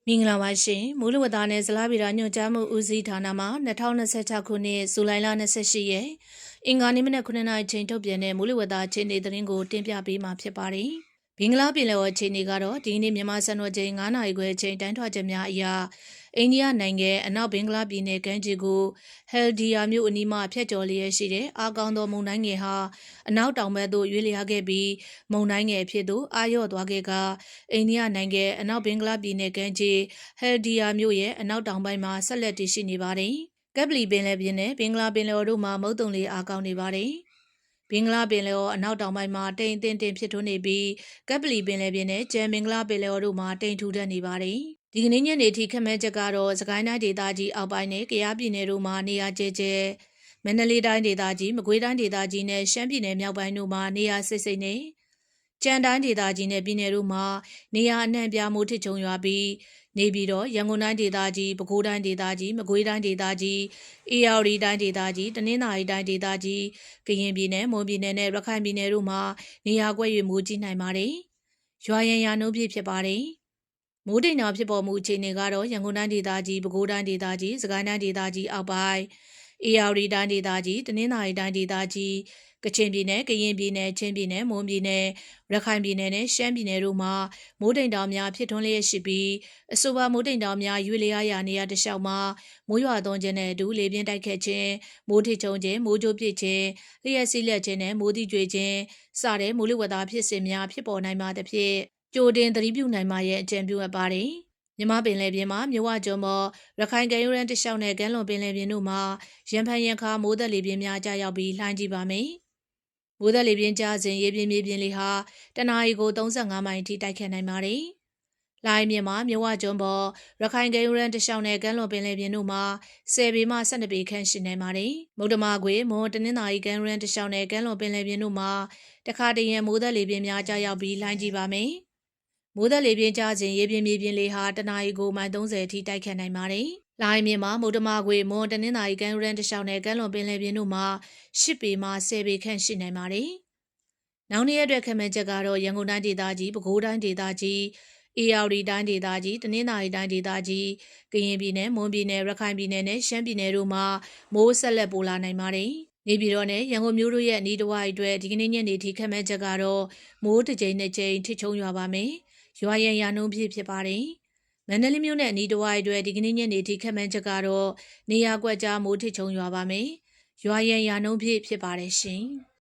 မင်္ဂလာပါရှင်မိုးလေဝသနဲ့ဇလဗေဒညွှန်ကြားမှုဦးစီးဌာနမှ2026ခုနှစ်ဇူလိုင်လ28ရက်အင်္ဂါနေ့မနက်9:00နာရီချိန်ထုတ်ပြန်တဲ့မိုးလေဝသအခြေအနေသတင်းကိုတင်ပြပေးမှာဖြစ်ပါတယ်။ဘင်္ဂလားပင်လယ်အော်အခြေအနေကတော့ဒီနေ့မြန်မာစံတော်ချိန်9:00နာရီခွဲချိန်တန်းထွာချက်များအရအိန္ဒိယနိုင်ငံအနောက်ဘင်္ဂလားပြည်နယ်ကမ်းခြေကိုဟယ်ဒီယာမြို့အနီးမှာဖျက်ကျော်လျက်ရှိတဲ့အာကောင်တော်မုန်တိုင်းငယ်ဟာအနောက်တောင်ဘက်သို့ရွေ့လျားခဲ့ပြီးမုန်တိုင်းငယ်ဖြစ်သို့အာရော့သွားခဲ့ကအိန္ဒိယနိုင်ငံအနောက်ဘင်္ဂလားပြည်နယ်ကမ်းခြေဟယ်ဒီယာမြို့ရဲ့အနောက်တောင်ပိုင်းမှာဆက်လက်တည်ရှိနေပါတယ်။ကပ်ပလီပင်လယ်ပြင်နဲ့ဘင်္ဂလားပင်လယ်အော်တို့မှာမုတ်တုံလေအားကောင်းနေပါတယ်။ဘင်္ဂလားပင်လယ်အော်အနောက်တောင်ပိုင်းမှာတိမ်အထင်ဖြစ်ထွန်းနေပြီးကပ်ပလီပင်လယ်ပြင်နဲ့ကျန်ဘင်္ဂလားပင်လယ်အော်တို့မှာတိမ်ထူထပ်နေပါတယ်။ဒီကနေ့ညနေထိခန့်မှန်းချက်ကတော့စကိုင်းတိုင်းဒေသကြီးအောက်ပိုင်းနဲ့ကယားပြည်နယ်တို့မှာနေရာကျကျမန္တလေးတိုင်းဒေသကြီးမကွေးတိုင်းဒေသကြီးနဲ့ရှမ်းပြည်နယ်မြောက်ပိုင်းတို့မှာနေရာစိတ်စိတ်နဲ့ကြံတိုင်းဒေသကြီးနဲ့ပြည်နယ်တို့မှာနေရာအနှံ့ပြားမိုးထစ်ချုံရွာပြီးနေပြည်တော်ရန်ကုန်တိုင်းဒေသကြီးပဲခူးတိုင်းဒေသကြီးမကွေးတိုင်းဒေသကြီးအေရဝတီတိုင်းဒေသကြီးတနင်္သာရီတိုင်းဒေသကြီးကရင်ပြည်နယ်မွန်ပြည်နယ်နဲ့ရခိုင်ပြည်နယ်တို့မှာနေရာကွက်၍မိုးကြီးနိုင်ပါတယ်။ရွာရန်ရာနှုန်းပြည့်ဖြစ်ပါတယ်။မိုးတိမ်တောင်ဖြစ်ပေါ်မှုအခြေအနေကတော့ရန်ကုန်တိုင်းဒေသကြီးပဲခူးတိုင်းဒေသကြီးစကိုင်းတိုင်းဒေသကြီးအောက်ပိုင်းအေရဝတီတိုင်းဒေသကြီးတနင်္သာရီတိုင်းဒေသကြီးကချင်ပြည်နယ်ကရင်ပြည်နယ်ချင်းပြည်နယ်မွန်ပြည်နယ်ရခိုင်ပြည်နယ်နဲ့ရှမ်းပြည်နယ်တို့မှာမိုးတိမ်တောင်များဖြစ်ထွန်းလျက်ရှိပြီးအဆိုပါမိုးတိမ်တောင်များရွေလျားရာနေရာတလျှောက်မှာမိုးရွာသွန်းခြင်းနဲ့အတူလေပြင်းတိုက်ခတ်ခြင်းမိုးထချုံခြင်းမိုးကြိုးပစ်ခြင်းလျှက်စီးလက်ခြင်းနဲ့မိုးတိကျွေခြင်းစတဲ့မိုးလေဝသဖြစ်စဉ်များဖြစ်ပေါ်နိုင်ပါသဖြင့်ကြိုတင်သတိပြုနိုင်မှာရဲ့အကြံပြုအပ်ပါတယ်မြမပင်လယ်ပြင်မှာမြဝကျွန်းပေါ်ရခိုင်ကမ်းရိုးတန်းတလျှောက်နဲ့ကမ်းလွန်ပင်လယ်ပြင်တို့မှာရန်ဖန်ရန်ခါမိုးသက်လေပြင်းများကြာရောက်ပြီးလှိုင်းကြည့်ပါမယ်။မိုးသက်လေပြင်းကျစဉ်ရေပြင်းမြေပြင်လေဟာတနအီကို35မိုင်အထိတိုက်ခတ်နိုင်ပါတယ်။လှိုင်းမြင့်မှာမြဝကျွန်းပေါ်ရခိုင်ကမ်းရိုးတန်းတလျှောက်နဲ့ကမ်းလွန်ပင်လယ်ပြင်တို့မှာ10ပေမှ12ပေခန့်ရှိနိုင်ပါတယ်။မုဒ္ဓမာခွေမွန်တနင်္သာရီကမ်းရိုးတန်းတလျှောက်နဲ့ကမ်းလွန်ပင်လယ်ပြင်တို့မှာတခါတရံမိုးသက်လေပြင်းများကြာရောက်ပြီးလှိုင်းကြည့်ပါမယ်။မိုးသက်လေပြင်းကျစဉ်ရေပြင်းမြေပြင်လေဟာတနအီကိုမိုင်30အထိတိုက်ခတ်နိုင်ပါတယ်။လိုင်းမြင့်မှာမုဒ္ဓမာခွေမွန်တနင်္သာရီကမ်းရိုးတန်းတလျှောက်နဲ့ကမ်းလွန်ပင်လယ်ပြင်တို့မှာ10ပေမှ10ပေခန့်ရှိနိုင်ပါတယ်။နောက်နေ့ရက်အတွက်ခန့်မှန်းချက်ကတော့ရန်ကုန်တိုင်းဒေသကြီးပဲခူးတိုင်းဒေသကြီးအေရဝတီတိုင်းဒေသကြီးတနင်္သာရီတိုင်းဒေသကြီးကရင်ပြည်နယ်မွန်ပြည်နယ်ရခိုင်ပြည်နယ်နဲ့ရှမ်းပြည်နယ်တို့မှာမိုးဆက်လက်ပိုလာနိုင်ပါတယ်။နေပြည်တော်နဲ့ရန်ကုန်မြို့တို့ရဲ့အနီးတစ်ဝိုက်အတွက်ဒီကနေ့ညနေထိခန့်မှန်းချက်ကတော့မိုးတစ်ကြိမ်နှစ်ကြိမ်ထစ်ချုံရွာပါမယ်။ရွာရန်ရာနှုန်းပြည့်ဖြစ်ပါတယ်။မန္တလေးမြို့နဲ့အနီးတစ်ဝိုက်အတွက်ဒီကနေ့ညနေထိခန့်မှန်းချက်ကတော့နေရာကွက်ကြားမိုးထစ်ချုံရွာပါမယ်။ရွာရန်ရာနှုန်းပြည့်ဖြစ်ပါတယ်ရှင်။